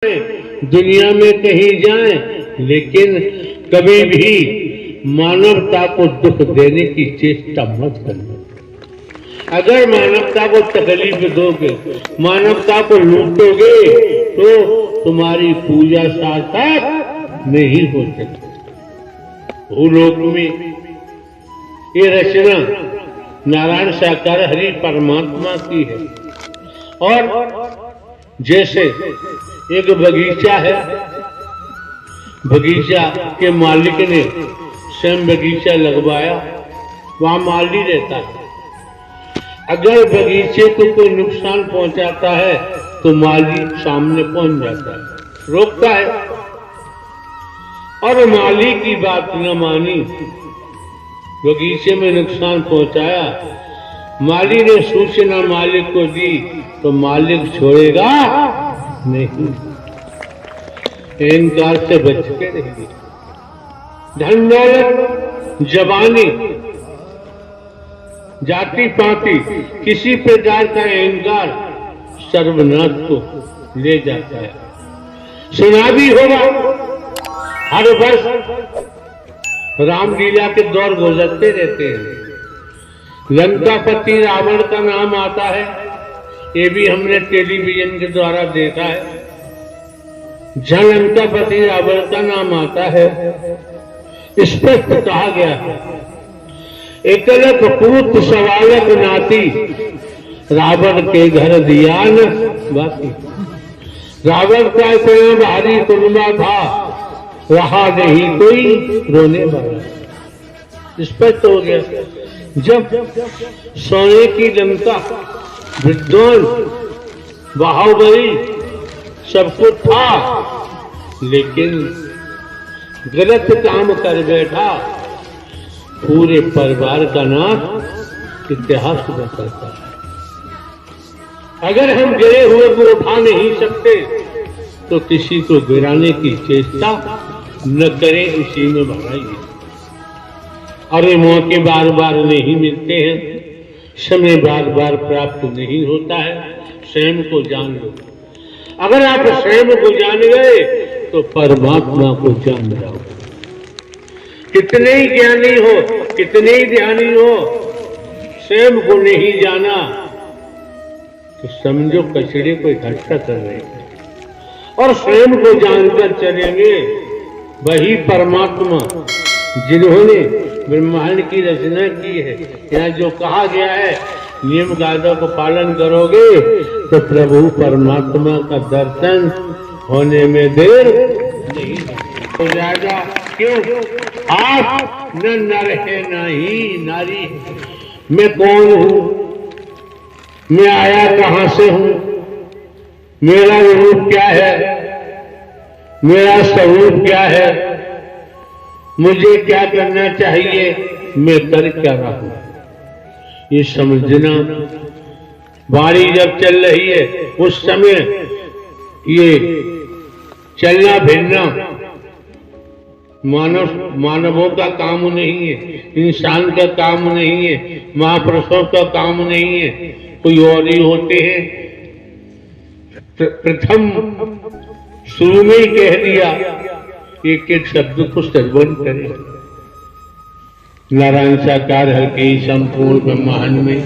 दुनिया में कहीं जाएं, लेकिन कभी भी मानवता को दुख देने की चेष्टा मत करना। अगर मानवता को तकलीफ दोगे, मानवता को लूटोगे, तो तुम्हारी पूजा सार्थक नहीं हो सकती। भूलोक में ये रचना नारायण साकार हरि परमात्मा की है। और जैसे एक बगीचा है, बगीचा के मालिक ने स्वयं बगीचा लगवाया, वहां माली रहता है। अगर बगीचे को कोई नुकसान पहुंचाता है तो माली सामने पहुंच जाता है, रोकता है। और माली की बात न मानी, बगीचे में नुकसान पहुंचाया, माली ने सूचना मालिक को दी तो मालिक छोड़ेगा नहीं, अहंकार से बच के रहेगी। धन दौलत, जवानी, जाति पाति, किसी प्रकार का अहंकार सर्वनाश को ले जाता है। सुना भी होगा, हर वर्ष रामलीला के दौर गुजरते रहते हैं। लंकापति रावण का नाम आता है, ये भी हमने टेलीविजन के द्वारा देखा है। जहां लंकापति रावण का नाम आता है, स्पष्ट कहा गया है, एकलक पूत सवालक नाती, रावण के घर दिया न बाती। रावण का इतना भारी कुर्बा था, रहा नहीं कोई रोने वाला। स्पष्ट हो गया। जब सोने की लंका, विद्वान, बाहुबली सब कुछ था, लेकिन गलत काम कर बैठा, पूरे परिवार का नाश इतिहास बताता है। अगर हम गिरे हुए को उठा नहीं सकते तो किसी को गिराने की चेष्टा न करें, इसी में भलाई है। अरे मौके बार बार नहीं मिलते हैं, समय बार बार प्राप्त नहीं होता है। स्वयं को जान लो। अगर आप स्वयं को जान गए तो परमात्मा को जान जाओ। कितने ही ज्ञानी हो, कितने ही ध्यानी हो, स्वयं को नहीं जाना तो समझो कचड़े को इकट्ठा कर रहे हैं। और स्वयं को जानकर चलेंगे, वही परमात्मा जिन्होंने ब्रह्मांड की रचना की है। यहाँ जो कहा गया है, नियम कायदों को पालन करोगे तो प्रभु परमात्मा का दर्शन होने में देर नहीं हो जाएगा। क्यों? आप न नर है न ही नारी। मैं कौन हूँ? मैं आया कहां से हूँ? मेरा रूप क्या है? मेरा स्वरूप क्या है? मुझे क्या करना चाहिए? मैं कर क्या रहा हूं? ये समझना। बारी जब चल रही है उस समय ये चलना फिरना मानवों का काम नहीं है, इंसान का काम नहीं है, महापुरुषों का काम नहीं है, कोई और ही होते हैं। प्रथम शुरू में ही कह दिया, एक एक शब्द को श्रवण करें। नारायण साकार हर के संपूर्ण ब्रह्मांड में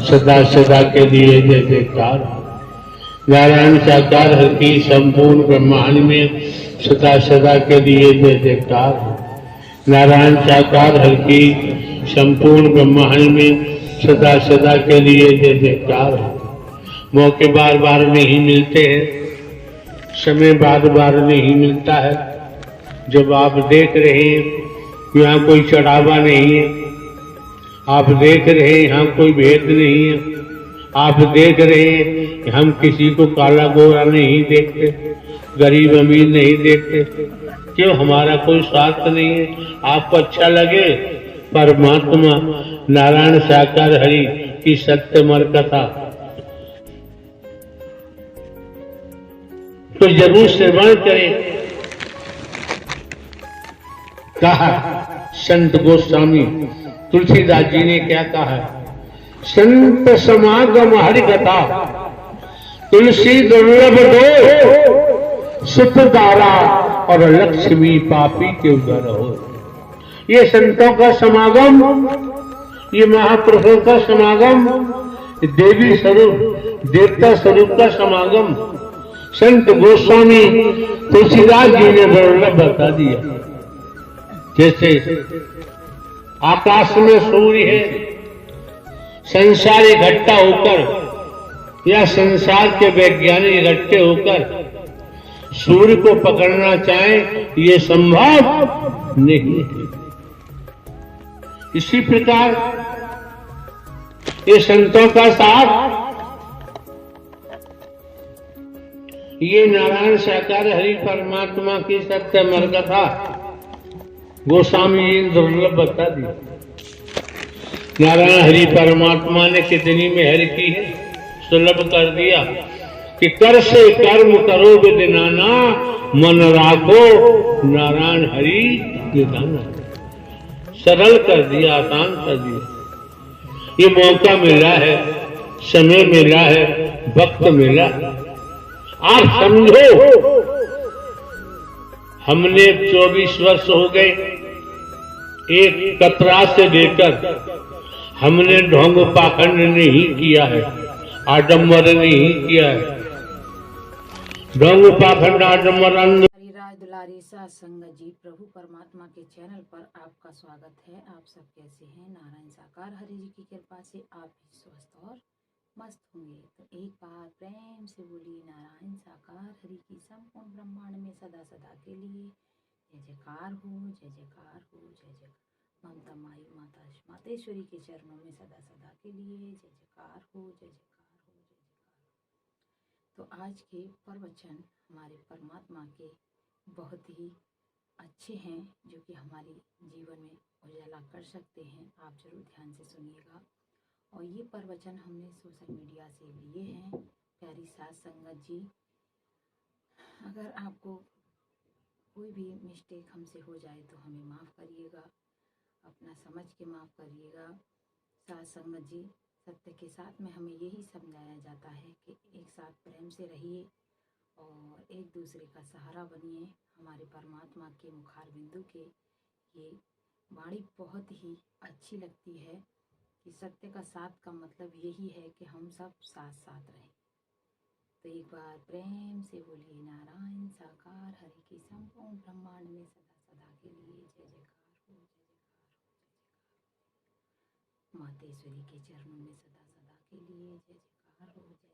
सदा सदा के लिए जय जयकार। नारायण साकार हर के संपूर्ण ब्रह्मांड में सदा सदा के लिए जय जयकार। नारायण साकार हर के संपूर्ण ब्रह्मांड में सदा सदा के लिए जय जयकार। मौके बार बार नहीं मिलते हैं, समय बार बार नहीं मिलता है। जब आप देख रहे हैं यहाँ कोई चढ़ावा नहीं है, आप देख रहे हैं यहाँ कोई भेद नहीं है, आप देख रहे हैं हम किसी को काला गोरा नहीं देखते, गरीब अमीर नहीं देखते। क्यों? हमारा कोई स्वार्थ नहीं है। आपको अच्छा लगे, परमात्मा नारायण साकार हरि की सत्यमर कथा तो जरूर श्रवण करें। कहा संत गोस्वामी तुलसीदास जी ने क्या कहा? संत समागम हरि कथा, तुलसी दुर्लभ दो सुतधारा और लक्ष्मी पापी के उदर हो। ये संतों का समागम, ये महापुरुषों का समागम, देवी स्वरूप देवता स्वरूप का समागम संत गोस्वामी तुलसीदास जी ने दुर्लभ बता दिया। जैसे आकाश में सूर्य है, संसार इकट्ठा होकर या संसार के वैज्ञानिक इकट्ठे होकर सूर्य को पकड़ना चाहें, ये संभव नहीं है। इसी प्रकार ये संतों का साथ, ये नारायण साकार हरि परमात्मा की सत्य मरकथा गोस्वामी जी ने दुर्लभ बता दी। नारायण हरि परमात्मा ने कितनी मेहर की है, सुलभ कर दिया कि कर से कर्म करो विद नाना, मन राखो नारायण हरि निधाना। सरल कर दिया, आसान कर दिया। ये मौका मिला है, समय मिला है, वक्त मिला। आप समझो, हमने 24 वर्ष हो गए, एक कतरा से लेकर हमने ढोंग पाखंड नहीं किया है, आडंबर नहीं किया है। ढोंग पाखंड आडंबर हरिराज दुलारी साध संगत जी, प्रभु परमात्मा के चैनल पर आपका स्वागत है। आप सब कैसे हैं? नारायण साकार हरि जी की कृपा से आप भी स्वस्थ और मस्त होंगे। तो एक बार प्रेम से बोलिए नारायण साकार हरि की संपूर्ण ब्रह्मांड में सदा सदा के लिए जय जयकार हो, जय जयकार हो, जय जयकार। ममता माई माता मातेश्वरी के चरणों में सदा सदा के लिए जय जयकार हो, जय जयकार हो, जय जयकार। तो आज के प्रवचन हमारे परमात्मा के बहुत ही अच्छे हैं, जो कि हमारे जीवन में उजाला कर सकते हैं। आप जरूर ध्यान से सुनिएगा। और ये प्रवचन हमने सोशल मीडिया से लिए हैं। प्यारी साध संगत जी, अगर आपको कोई भी मिस्टेक हमसे हो जाए तो हमें माफ़ करिएगा, अपना समझ के माफ़ करिएगा। साध संगत जी, सत्य के साथ में हमें यही समझाया जाता है कि एक साथ प्रेम से रहिए और एक दूसरे का सहारा बनिए। हमारे परमात्मा के मुखार बिंदु के ये वाणी बहुत ही अच्छी लगती है कि सत्य का साथ का मतलब यही है कि हम सब साथ साथ रहें। तो एक बार प्रेम से बोलिए नारायण साकार हरि की संपूर्ण ब्रह्मांड में सदा सदा के लिए जय जयकार हो, जय जयकार हो, जय जयकार। मातेश्वरी के चरणों में सदा सदा के लिए जय जयकार हो, जय